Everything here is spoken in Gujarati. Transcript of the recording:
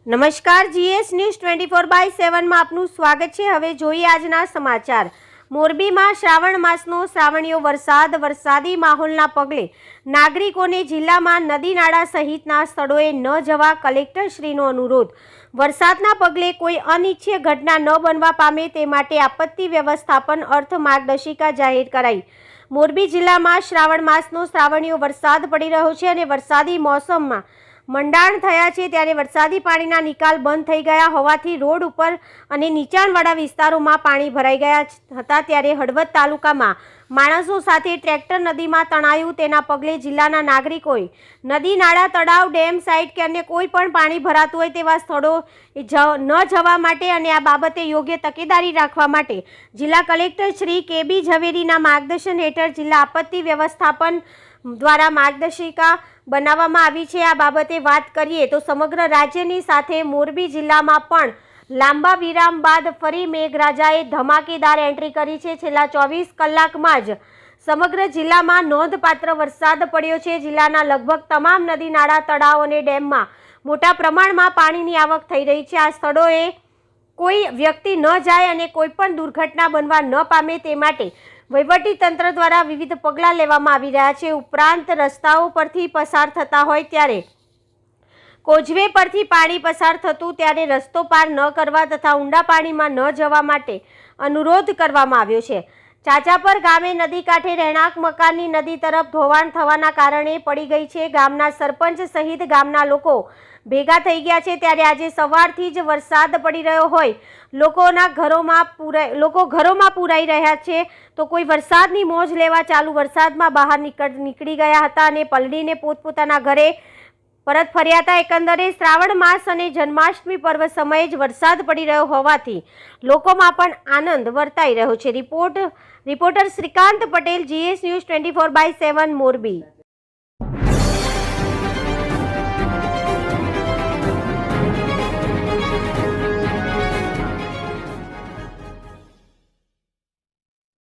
નમસ્કાર, જીએસ ન્યૂઝ 24/7 માં આપનું સ્વાગત છે। હવે જોઈએ આજના સમાચાર। મોરબીમાં શ્રાવણ માસનો શ્રાવણીયો વરસાદી માહોલના પગલે નાગરિકોને જિલ્લામાં નદી નાળા સહિતના સ્થળોએ ન જવા કલેક્ટરશ્રીનો અનુરોધ। વરસાદના પગલે કોઈ અનિચ્છનીય ઘટના ન બનવા પામે તે માટે આપત્તિ વ્યવસ્થાપન અર્થ માર્ગદર્શિકા જાહેર કરાઈ। મોરબી જિલ્લામાં શ્રાવણ માસનો શ્રાવણીયો વરસાદ પડી રહ્યો છે અને વરસાદી મોસમમાં મંડાણ થયા છે, ત્યારે વરસાદી પાણીના નિકાલ બંધ થઈ ગયા હોવાથી રોડ ઉપર અને નીચાણવાળા વિસ્તારોમાં પાણી ભરાઈ ગયા હતા। ત્યારે હળવદ તાલુકામાં માણસો સાથે ટ્રેક્ટર નદીમાં તણાયું, તેના પગલે જિલ્લાના નાગરિકોએ નદી, નાળા, તળાવ, ડેમ સાઇટ કે અન્ય કોઈ પણ પાણી ભરાતું હોય તેવા સ્થળો ન જવા માટે અને આ બાબતે યોગ્ય તકેદારી રાખવા માટે જિલ્લા કલેક્ટર શ્રી કે.બી. ઝવેરીના માર્ગદર્શન હેઠળ જિલ્લા આપત્તિ વ્યવસ્થાપન દ્વારા માર્ગદર્શિકા બનાવવામાં આવી છે। આ બાબતે વાત કરીએ તો સમગ્ર રાજ્યની સાથે મોરબી જિલ્લામાં પણ લાંબા વિરામ બાદ ફરી મેઘરાજાએ ધમાકેદાર એન્ટ્રી કરી છે। છેલ્લા 24 કલાકમાં જ સમગ્ર જિલ્લામાં નોંધપાત્ર વરસાદ પડ્યો છે। જિલ્લાના લગભગ તમામ નદી, નાળા, તળાવ અને ડેમમાં મોટા પ્રમાણમાં પાણીની આવક થઈ રહી છે। આ સ્થળોએ કોઈ વ્યક્તિ ન જાય અને કોઈ પણ દુર્ઘટના બનવા ન પામે તે માટે વહીવટી તંત્ર દ્વારા વિવિધ પગલાં લેવામાં આવી રહ્યા છે। ઉપરાંત રસ્તાઓ પરથી પસાર થતા હોય ત્યારે કોઝવે પરથી પાણી પસાર થતું ત્યારે રસ્તો પાર ન કરવા તથા ઊંડા પાણીમાં ન જવા માટે અનુરોધ કરવામાં આવ્યો છે। ચાચાપર ગામે નદી કાંઠે રહેણાંક મકાનની નદી તરફ ધોવાણ થવાના કારણે પડી ગઈ છે। ગામના સરપંચ સહિત ગામના લોકો ભેગા થઈ ગયા છે, ત્યારે આજે સવારથી જ વરસાદ પડી રહ્યો હોય લોકો ઘરોમાં પુરાઈ રહ્યા છે, તો કોઈ વરસાદની મોજ લેવા ચાલુ વરસાદમાં બહાર નીકળી ગયા હતા અને પલળીને પોતપોતાના ઘરે પરત ફર્યા હતા। એકંદરે શ્રાવણ માસ અને જન્માષ્ટમી પર્વ સમયે જ વરસાદ પડી રહ્યો હોવાથી લોકોમાં પણ આનંદ વર્તાઈ રહ્યો છે। Reporter Shrikant Patel, GS news 24/7 Morbi.